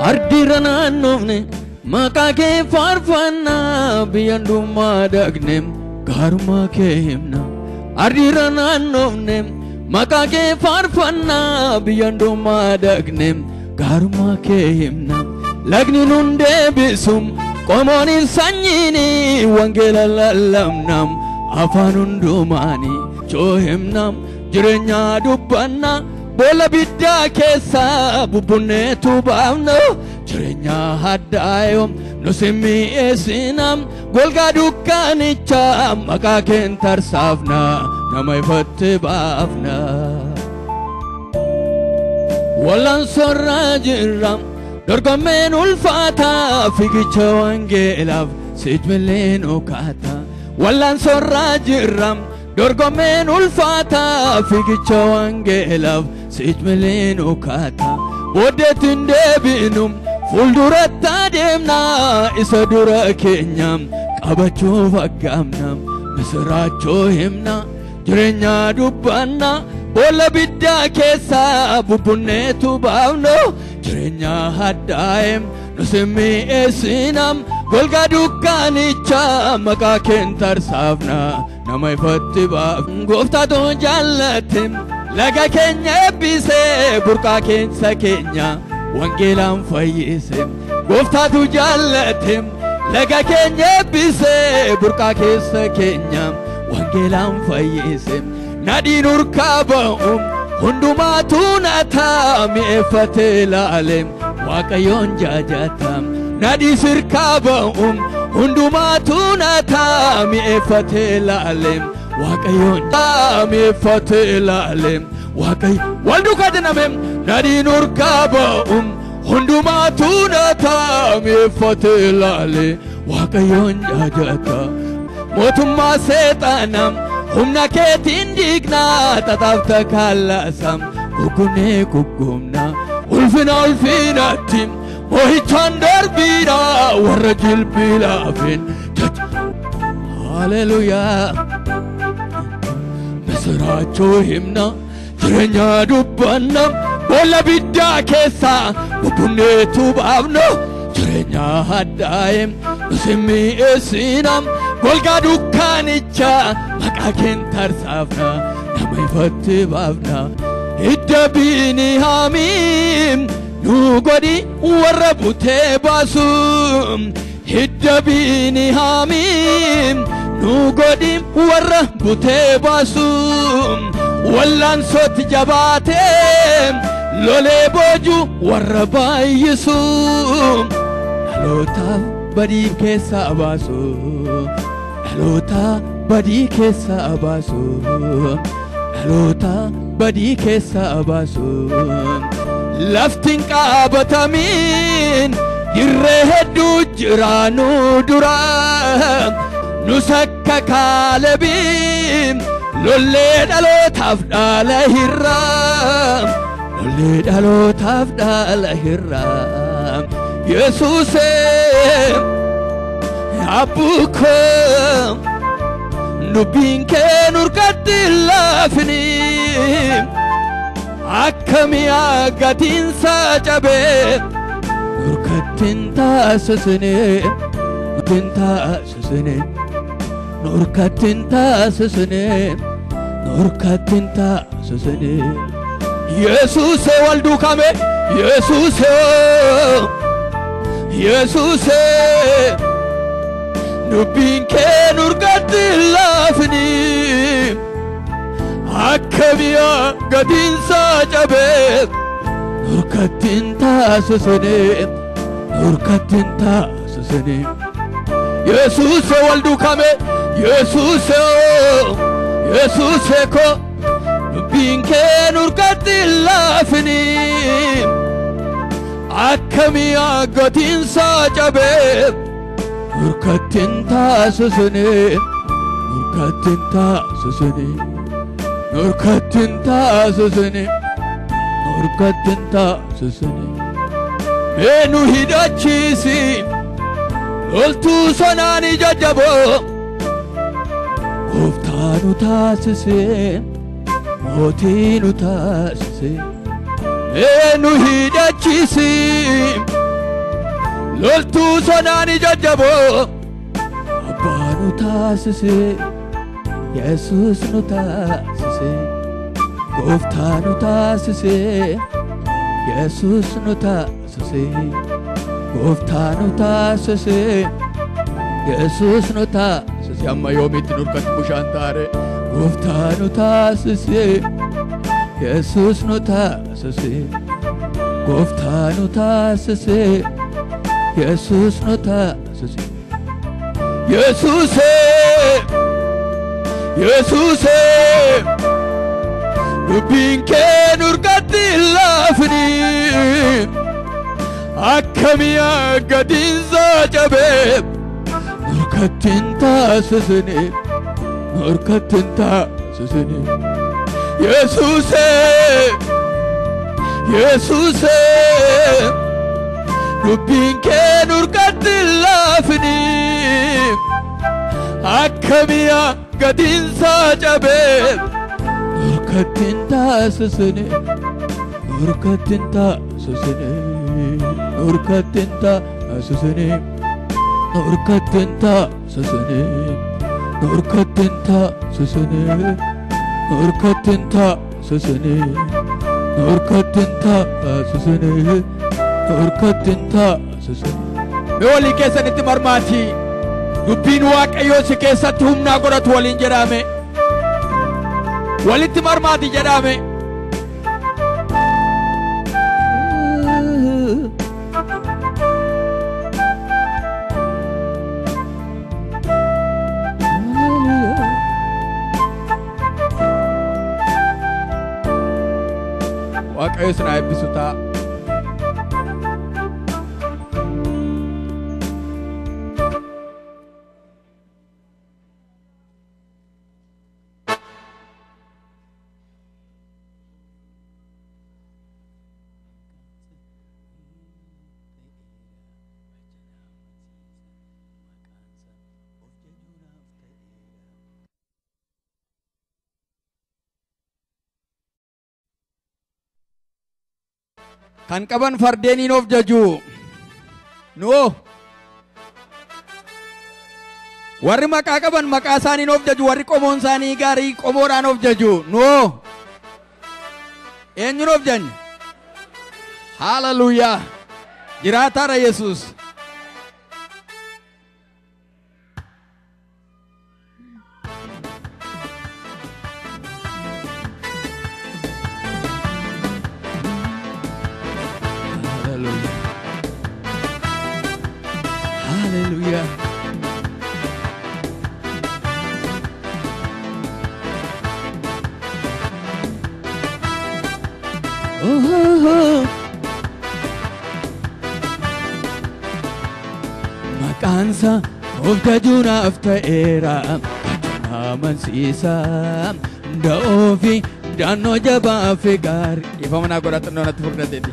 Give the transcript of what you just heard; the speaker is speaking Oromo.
ardirana nofne makake farfanna biyanduma dagnem garma kehemna ardirana nofne makake farfanna biyanduma dagnem garma kehemna lagni nunde bisum komoni sanyini wangela lallamnam afanundumani chohemnam jirenya dubbanna bola bidda kessa bubunne tubamno jirenya haddayom nusimi esinam golga dukkanicha makaken tarsafna namay fattibafna walan sorrajiram dorgomen ulfata figicha wangelaf sijmelen okata walan sorrajiram dorgomen ulfata figicha wangelaf sijmelen okata bodetin debinum fuldurata demna isadura kenyam qabacho fagamnam misracho himna jirenya dubbanna bola bidda kessa bubunne tubavno jirenya haddayem nusimi esinam golga dukkanicha makaken tarsafna namay fattibaf gofta to jallatem laga kenya bise burqa kensa kenya wangelam fayise gofta to jallatem laga kenya bise burqa kensa kenya wangelam fayise nadi nurkabum hunduma tunata mi'fatil alim waqayon jajatam nadi sirkabum hunduma tunata mi'fatil alim waqayon mi'fatil alim waqay waldu kadnamem nadi nurkabum hunduma tunata mi'fatil alim waqayon jajatam motumma setanam humna ketin digna tatafta kallasam kukune kukumna ulfina tim mohi chandar bira warajil pilafin hallelujah misracho himna jirenya dubbanam bola bidda kessa kukune tubavno jirenya haddayem nusimi esinam golga dukkanicha makaken tarsafna namay fattibafna iddabini hamim nugodi warabute basum iddabini hamim nugodi warabute basum wallan sot jabate lole boju warabayisum alota badi kessa basum alota badi kessa basum alota badi kessa basum laftin qabatamin dirrehedu jiranu dura nusakka kalebim lolle dalotaf dalahirram lolle dalotaf dalahirram yesuse abukum nubinke nurkatillafni akkamiya gatin sajabe nurkatinta susune nurkatinta susune Jesus waldu kame Jesus nubinke nurkatillafni akkamiya gatin sajabe nurkatinta susune Jesus waldu kame Jesus ko nubinke nurkatillafni akkamiya gatin sajabe nurkatinta susune menu hidachisi loltu sonani jajabo goftanu tasise motinu tasise menu hidachisi loltuu sonaani jajjaboo abbaa nu taasise Yesuus nu taasise gooftaa nu taasise Yesuus nu taasise gooftaa nu taasise Yesuus nu taasise amma yoomitti nurkatti bushaan taare gooftaa nu taasise Yesuus nu taasise gooftaa nu taasise Yesuus nu taasise Yesuuse dubbiin kee nurkatti laafni akkamiya gadiinsa cabee nurkattiin taasisne Yesuuse dubbiin kee nurkatti laafni akkamiya gadiinsa cabee nurkattiin taasisne Meewalii keessanitti marmaati dubbiin waaqayyoo si keessatti humnaa godhatu waliin jedhame walitti marmaati jedhame waaqayyo sana eebbisu ta'a. Kan qaban fardeeniin of jaju no warri maqaa qaban maqaa isaaniin of jaju warri qomoon isaanii gaarii qomoodhaan of jaju no eenyuun of janne hallelujah jiraataadha Yesuus Hallelujah. Maqaansa of jajuunaaf ta'eera amansiisa da'oo fi daannoo jabaa fi gaarii ifa manaa godhatan natti furdateeti.